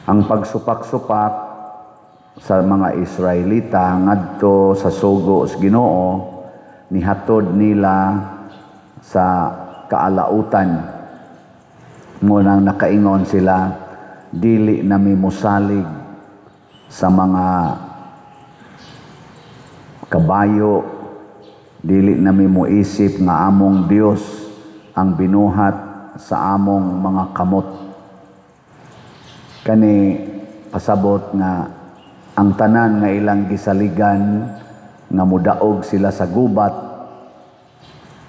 Ang pagsupak-supak sa mga Israelita ngadto sa sugo sa Ginoo nihatod nila sa kaalautan. Ngunang nakaingon sila, dili nami mosalig sa mga kabayo, dili nami moisip nga among Dios ang binuhat sa among mga kamot. Kani pasabot nga ang tanan nga ilang gisaligan nga mudaog sila sa gubat,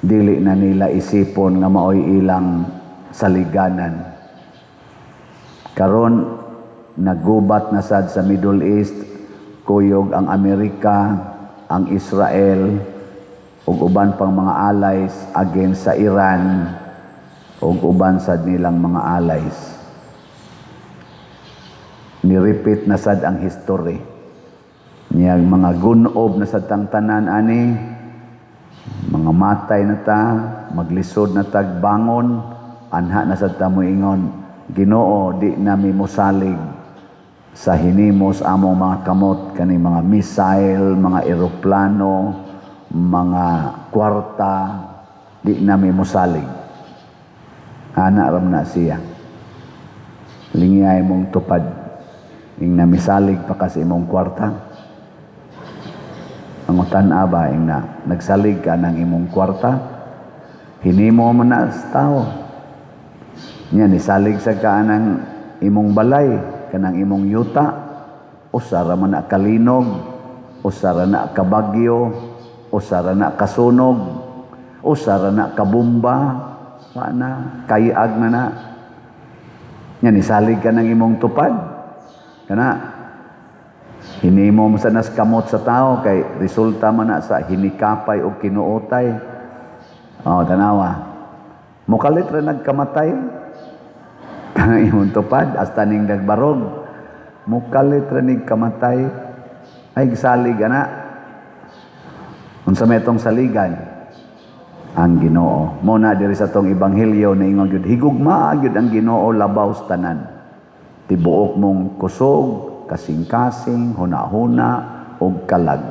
dili na nila isipon nga maoy ilang saliganan. Karon naggubat na sad sa Middle East, kuyog ang Amerika, ang Israel, ug uban pang mga allies against sa Iran, ug uban sad nilang mga allies. Ni-repeat na sad ang history. Niyang mga gunob na sad tang tanan ani, mga matay na ta, maglisod na tag bangon, anha na sad ta moingon, Ginoo, di nami mosalig sa hinimos among mga kamot, kani mga missile, mga eroplano, mga kwarta, di nami mosalig. Ana ram na siya. Lingiyay mong tupad. Ing namisalig pa kasi imong kwarta. Ang utan ba, ing nagsalig ka ng imong kwarta, hinimo mo na sa tao. Nya nisalig sa kanang imong balay, kanang imong yuta, usara man na kalinog, usara na kabagyo, usara na kasunog, usara na kabumba, na kayag na. Nya nisalig ka ng imong tupad. Kana hinimo mo sa naskamot sa tao kay resulta man na sa hinikapay o kinuotay. Tanawa. Mukalit ra nagkamatay. Kanang imong tupad hasta ning nagbarog. Mukalit ra ning kamatay. Ay gisalig ana. Unsa may tong saligan? Ang Ginoo. Mo na diri sa tong ebanghelyo na ingon gyud higugma gyud ang Ginoo labaw sa tanan. Tibuok mong kusog, kasing-kasing, huna-huna, o kalag.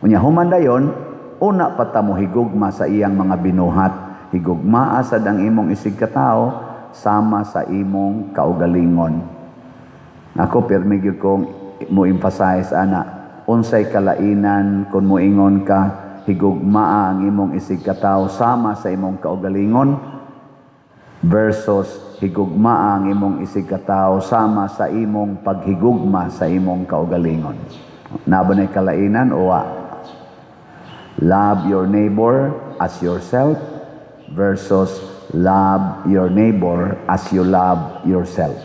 Unya human dayon, una patamo higugma sa iyang mga binuhat. Higugma asad ang imong isig katao, sama sa imong kaugalingon. Ako pirmi gyud kong mo emphasize ana, unsay kalainan kung moingon ka higugma ang imong isig katao sama sa imong kaugalingon versus higugma ang imong isig katao sama sa imong paghigugma sa imong kaugalingon. Nabanay kalainan o love your neighbor as yourself versus love your neighbor as you love yourself.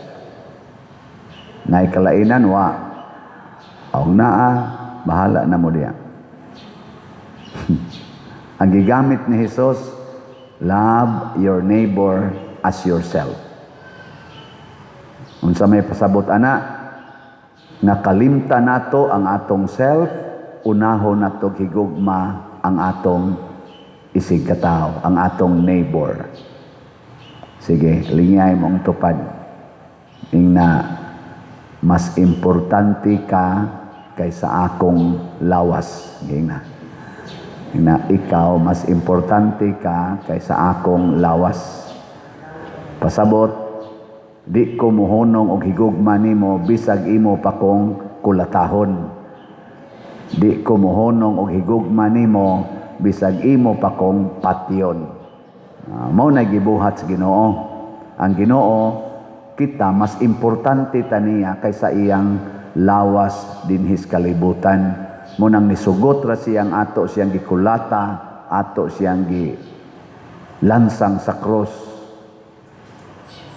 Nay kalainan aong bahala na mo diya. Ang gigamit ni Jesus, love your neighbor as yourself. Unsa may pasabot ana, nakalimta nato ang atong self, unahon nato higugma ang atong isig katao, ang atong neighbor. Sige, lingay mong tupad. Ing na mas importante ka kaysa akong lawas. Ing na ikaw mas importante ka kaysa akong lawas. Pasabot, di ko muhunong og higugma nimo bisag imo pa kong kulatahon. Di ko muhunong og higugma nimo bisag imo pa kong patyon. Mao na gibuhat sa Ginoo. Ang Ginoo kita mas importante taniya kaysa iyang lawas dinhis kalibutan. Munang nisugot ra siyang ato siyang gikulata, ato siyang lansang sa cross.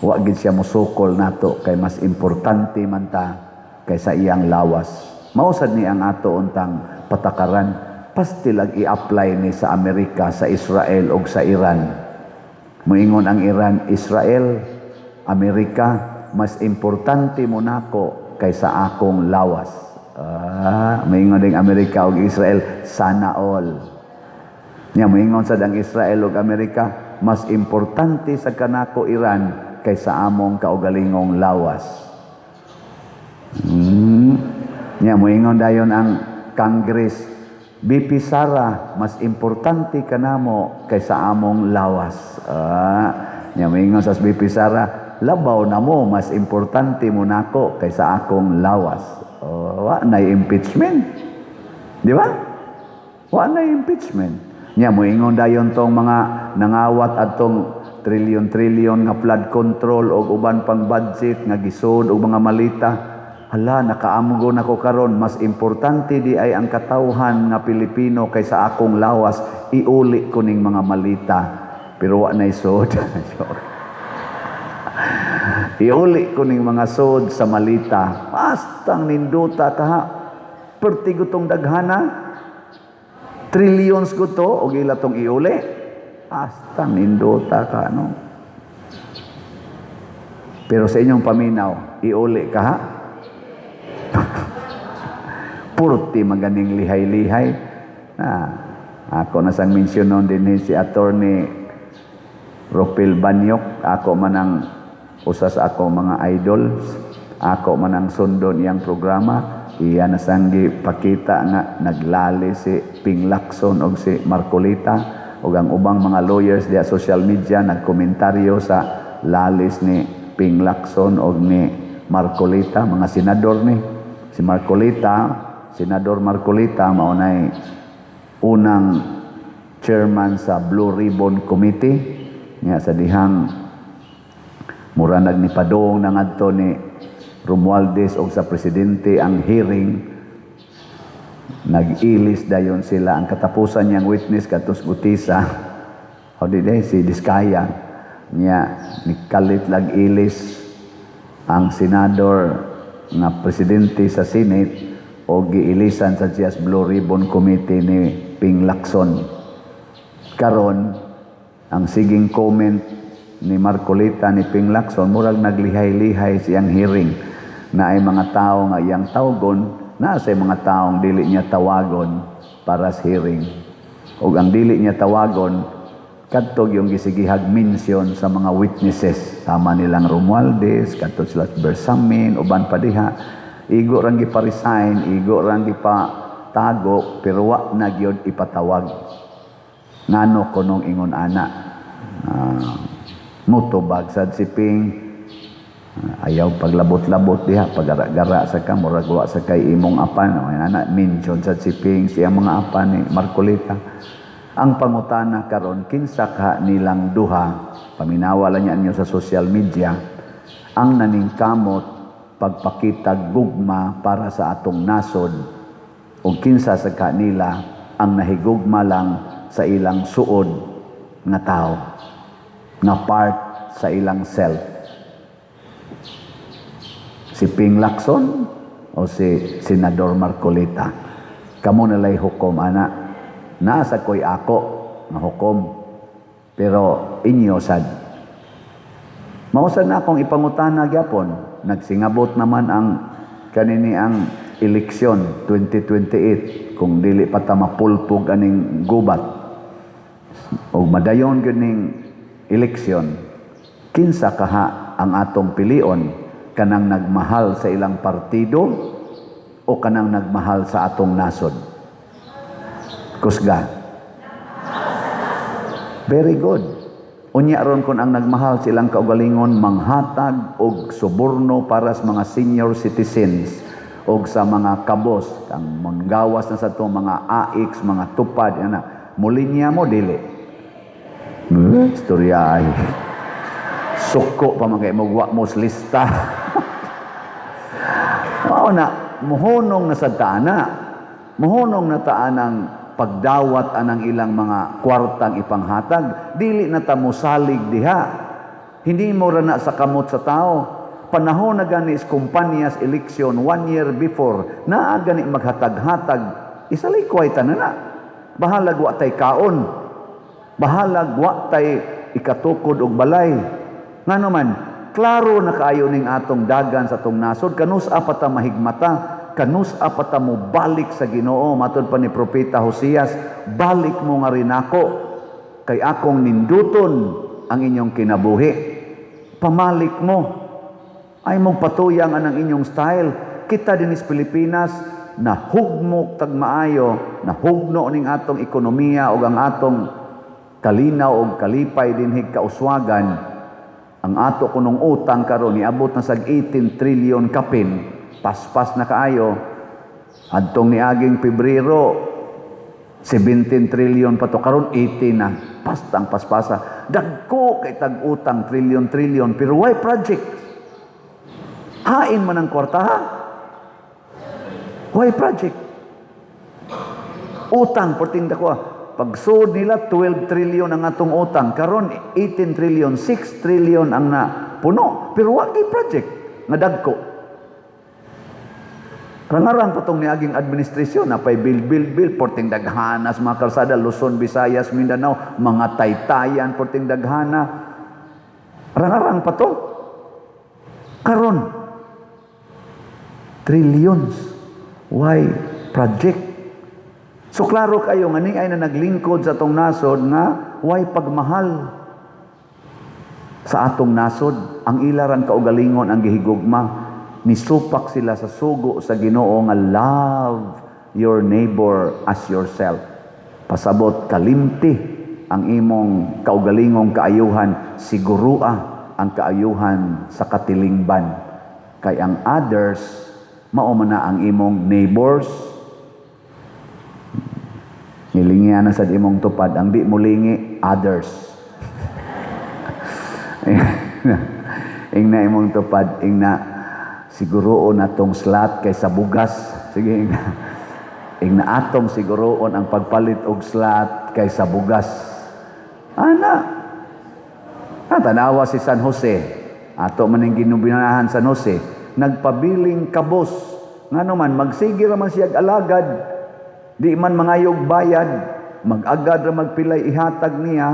Wa gid siya musukol nato kay mas importante man ta kaysa iyang lawas. Mausad ni ang ato untang patakaran, pastilag i-apply ni sa Amerika, sa Israel ug sa Iran. Moingon ang Iran, Israel, Amerika, mas importante mo nako kaysa akong lawas. Moingon ding Amerika ug Israel, sana all. Nya moingon sad ang Israel ug Amerika, mas importante sa kanako Iran kaysa among kaugalingong lawas. Nya moingon dayon ang Congress, BP Sara, mas importante ka namo kaysa among lawas. Nya moingon sa BP Sara, labaw na mo, mas importante mo nako kaysa akong lawas. Wa na impeachment. Di ba? Wa na impeachment. Nya moingon dayon tong mga nangawat atong trilyon-trilyon nga flood control o uban pang budget nga gisud og mga malita. Hala, nakaamgo na ko karon, mas importante di ay ang katawhan nga Pilipino kaysa akong lawas, iuli ko ning mga malita. Pero wa na isod. Iuli ko ning mga sod sa malita. Pastang ninduta kaha. Perti gutong daghana. Trillions ko to, o gila tong iuli. Pastang ninduta ka, no? Pero sa inyong paminaw, iuli ka ha? Purti maganing lihay-lihay. Ako nasang mensyonon din si Attorney Ropel Banyok. Ako manang usas ako mga idols. Ako manang sundon iyang programa. Iya nasanggi pakita nga naglali si Ping Lacson o si Marcolita o ang ubang mga lawyers diya social media nagkomentaryo sa lalis ni Ping Lacson o ni Marcolita, mga senador ni si Marcolita. Senador Marcolita maunay unang chairman sa Blue Ribbon Committee nga sa dihang mura nagnipadong na ngadto ni Romualdez o sa presidente ang hearing, nag-ilis dayon sila ang katapusan niyang witness katus Gutisa o di si Diskaya niya nikalit lag-ilis ang senador nga presidente sa Senate o giilisan sa Just Blue Ribbon Committee ni Ping Lacson. Karon ang siging comment ni Marcolita ni Ping Lacson murag naglihay-lihay siyang hearing na ay mga tao nga iyang tawgon na sa mga taong dili niya tawagon para sa hearing. O ang dili niya tawagon kadtog yung gisigihag mention sa mga witnesses tama nilang Romualdez, kadtog sila Bersamin, uban pa diha. Igo rang gipa-resign, igo rang gipa-tago, pero wa na gyud ipatawag. Ngano kunong ingon ana? Mutubag sad si Ping. Ayaw paglabot-labot diha, pagara-gara sa ka, murag wa sa kay imong apan. Ana, mention sad si Ping, siyang mga apan ni Marcolita. Ang pangutana karon kinsa ka nilang duha, paminawa lang niya sa social media, ang naningkamot pagpakita gugma para sa atong nasod o kinsa sa kanila ang nahigugma lang sa ilang suod nga tao nga part sa ilang self. Si Ping Lacson o si Senador Marcolita? Kamo nalay hukom ana. Nasa ko'y ako nga hukom. Pero inyo sad. Mausad na akong ipangutana gyapon. Nagsingabot naman ang kanini ang eleksyon 2028 kung dili pa ta mapulpog aning gubat o madayon ganing eleksyon, kinsa kaha ang atong pilion, kanang nagmahal sa ilang partido o kanang nagmahal sa atong nasod? Kusga. Very good. Unya ron kun ang nagmahal silang kaugalingon manghatag og suborno para sa mga senior citizens og sa mga kabos ang manggawas na sa to mga AX, mga tupad ana. Mulinya mo dili. Istorya ay suko pa mga imugwa mo lista. Mao na muhunong na sa taana. Muhunong na taanang pagdawat anang ilang mga kwartang ipanghatag, dili na ta mosalig diha. Hindi mo ra na sa kamot sa tao. Panahon na gani is kumpanyas eleksyon 1 year before, naa gani maghatag-hatag, isalikway tanan na. Bahalag wa tay kaon. Bahalag wa tay ikatukod og balay. Ngano man, klaro na kaayo ning atong dagan sa atong nasod, kanus pa ta mahigmata, kanus pa ta mo balik sa Ginoo. Matod pa ni Propeta Hoseas, balik mo nga rin ako, kay akong ninduton ang inyong kinabuhi. Pamalik mo, ay mong patuyang anang inyong style. kita din sa Pilipinas na hugmok tag maayo, na hugno ning atong ekonomiya o ang atong kalinaw o kalipay dinhig kauswagan, ang ato kunong utang karon niabot na sag 18 trillion kapin, paspas na kaayo. Adtong niaging Pebrero 17 trillion pa to, karon 18 na, pastang paspasa. Dagko kay tag utang trillion pero why project? Hain man ang kwarta ha? Why project? Utang porting dako. Pagsud nila 12 trillion ang atong utang, karon 18 trillion, 6 trillion ang na puno, pero wa gyud project nga dagko. Rangaran pa tong niaging administrasyon na pay bill porting daghanas mga kalsada Luzon, Visayas, Mindanao, mga taytayan porting daghana. Rangaran pa to. Karon trillions. Why project? So klaro kayo nga ni ay na naglingkod sa atong nasod nga why pagmahal sa atong nasod. Ang ilaran kaugalingon ang gihigugma, nisupak sila sa sugo sa Ginoo nga love your neighbor as yourself. Pasabot kalimti ang imong kaugalingong kaayuhan, sigurua ang kaayuhan sa katilingban. Kay ang others mao man na ang imong neighbors. Nilingi na sa imong tupad, ang di mulingi, others. Ingna imong tupad, ingna siguroon atong slot kaysa bugas. Sige, ingna atong siguroon ang pagpalit og slot kaysa bugas. Ana, tanawa si San Jose, ato man ang ginubinahan San Jose, nagpabiling kabos, nga naman, magsige raman siya alagad, di man mangayog bayad, mag-agad ra magpilay ihatag niya,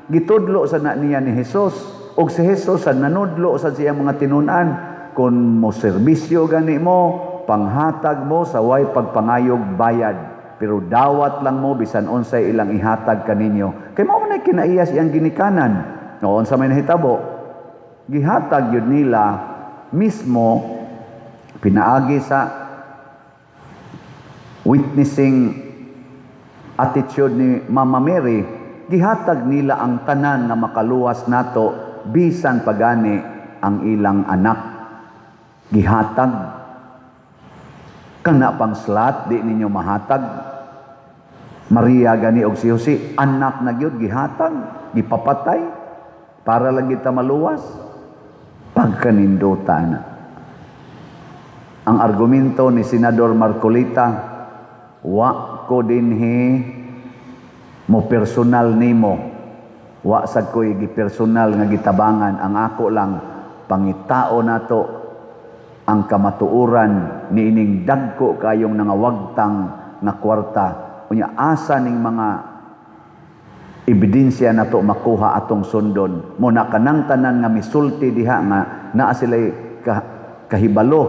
gitudlo sa na niya ni Hesus, og si Hesus sa nanudlo sa siya mga tinunan, kung mo serbisyo gani mo, panghatag mo sa way pagpangayog bayad, pero dawat lang mo bisan unsay ilang ihatag kaninyo. Kay mao man kinaiyas iyang ginikanan. Noon sa may nahitabo, gihatag yun nila mismo pinaagi sa witnessing attitude ni Mama Mary, gihatag nila ang tanan na makaluwas nato bisan pagani ang ilang anak. Gihatag kana pang slot di ninyo mahatag. Maria gani og si Jose, anak na gyud gihatag, gipapatay para lang kita maluwas. Pagkaninduta na. Ang argumento ni Senador Marcolita, wa ko dinhi mo personal nimo, wa sad ko'y gipersonal nga gitabangan, ang ako lang pangitao nato ang kamatuoran niining dagko kayong nangawagtang nga kwarta, unya asa ning mga ebidensya nato makuha atong sundon mo na kanang tanan nga misulti diha nga naa sila'y kahibalo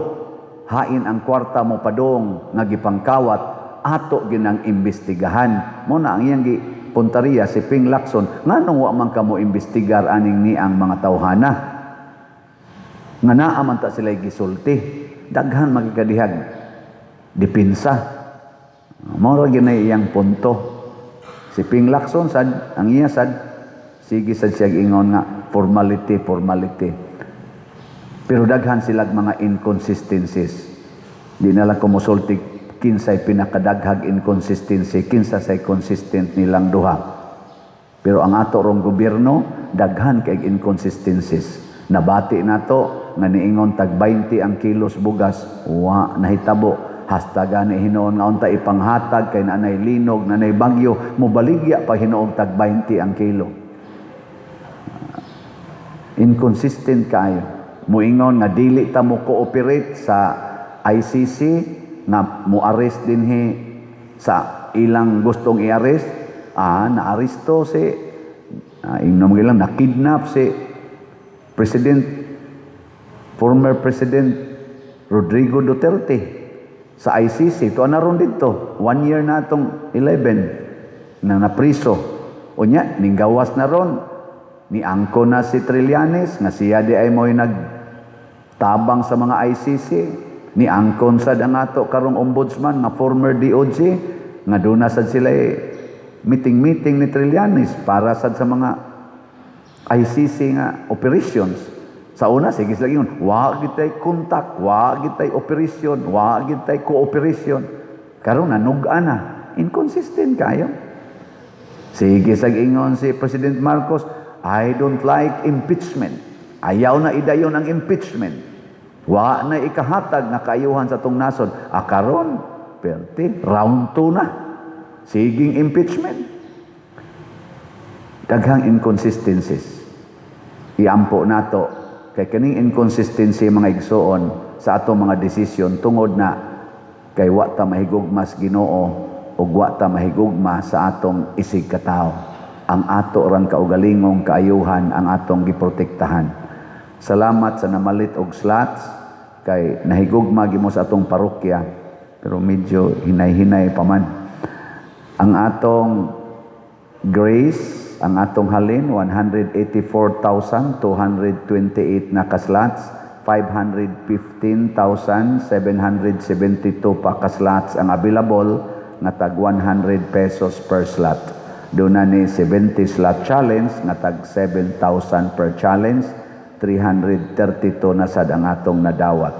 hain ang kwarta mo padong nga gipangkawat ato ginang imbestigahan mo na ang iyang punteriya si Ping Lacson nganong wa man kamo imbestigar aning ni ang mga tawhana nga naa man ta sila'y gisulti daghan magikadihag dipinsa mo ra ginay iyang punto. Si Ping Lacson sad ang iya sad sige sad siya ingon nga formality. Pero daghan silag mga inconsistencies. Di na lang kumusulti kinsay pinakadaghag inconsistency, kinsa say consistent nilang duha. Pero ang ato rong gobyerno daghan kay inconsistencies. Nabati nato nga niingon tag 20 ang kilos bugas, wa nahitabo. Hasta gani hinoon nga unta ipanghatag kay nanay linog, nanay bagyo, mobaligya pa hinoog tag 20 ang kilo. Inconsistent kayo. Muingon nga dili ta mo cooperate sa ICC nga mo-arrest dinhi sa ilang gustong i-arrest. Na-aresto si ingnom gilang na-kidnap si former President Rodrigo Duterte sa ICC. Ito na ron dito. 1 year na itong 11 na napriso. Unya, ninggawas na ron. Niangko na si Trillanes, nga siya di ay mo'y nagtabang sa mga ICC. Ni angkon sad ang ato karong ombudsman nga former DOJ nga duna sad sila meeting ni Trillanes para sad sa mga ICC nga operations. Sa una, sige sila yun, wa gitay contact, wa gitay operasyon, wa gitay cooperation. Karon nanuga na, inconsistent kayo. Sige sa ingon si President Marcos, I don't like impeachment. Ayaw na idayon ang impeachment. Wa na ikahatag na kaayuhan sa tong nasod. Karon, perti, round 2 na. Siging impeachment. Daghang inconsistencies. Iampo nato kay kaning inconsistency mga igsoon sa atong mga desisyon tungod na kay wa ta mahigugma sa Ginoo ug wa ta mahigugma sa atong isig katao. Ang ato rang kaugalingong kaayuhan ang atong giprotektahan. Salamat sa namalit og slots kay nahigugma gimo sa atong parokya pero medyo hinay-hinay pa man. Ang atong grace, ang atong halin 184,228 na kaslots, 515,772 pa kaslots ang available nga tag 100 pesos per slot. Doon na ni 70 slot challenge nga tag 7,000 per challenge, 332 na sad ang atong nadawat.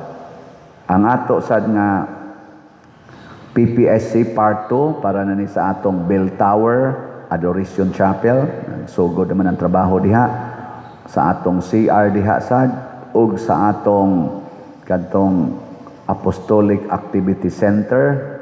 Ang ato sad nga PPSC Part 2 para na ni sa atong Bell Tower Adoration Chapel, sugod naman ang trabaho diha sa atong CR diha sad ug sa atong kadtong Apostolic Activity Center.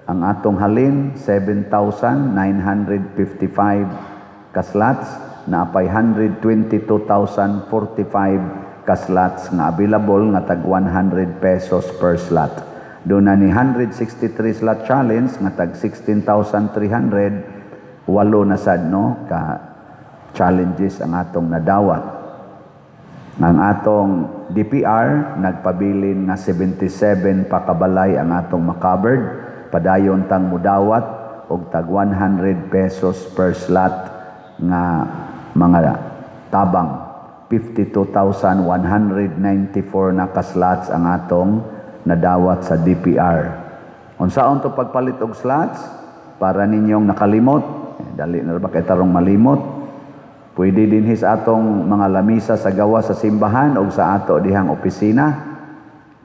Ang atong halin 7,955 kaslots na apay 122,045 kaslots nga available nga tag 100 pesos per slot. Doon na ni 163 slot challenge nga tag 16,300, walo na sad no ka challenges ang atong nadawat. Ang atong DPR nagpabilin nga 77 pa kabalay ang atong makabered, padayon tang mudawat og tag 100 pesos per slot nga mga tabang. 52,194 na ka-slots ang atong nadawat sa DPR. Unsaon to pagpalit og slots para ninyong nakalimot? Dali na ba kay tarong malimot? Pwede din sa atong mga lamisa sa gawa sa simbahan o sa ato dihang opisina.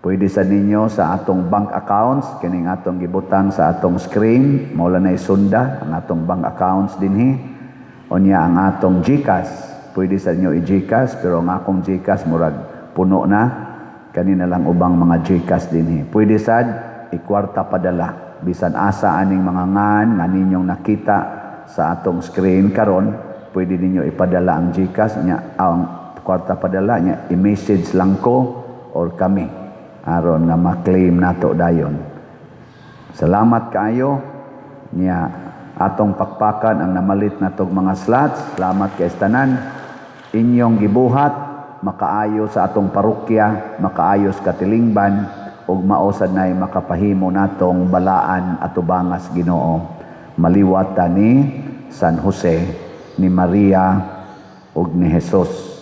Pwede sa ninyo sa atong bank accounts, kining atong gibutang sa atong screen, mao na isunda ang atong bank accounts dinhi. Unya ang atong GCash, pwede sa inyo i-GCash, pero ang akong GCash murag puno na. Kanina lang ubang mga GCash dinhi. Pwede sad ikwarta padala, bisan asa aning mga ngan nga ninyong nakita sa atong screen karon, pwede ninyo ipadala ang GCash nya, ang kwarta padala nya i-message lang ko or kami aron nga ma-claim nato dayon. Salamat kaayo nya atong pakpakan ang namalit natog mga slots. Salamat kay tanan inyong gibuhat makaayo sa atong parokya, makaayo sa katilingban ug maosad nay makapahimo natong balaan at ubangas Ginoo. Maliwat ta ni San Jose, ni Maria ug ni Jesus.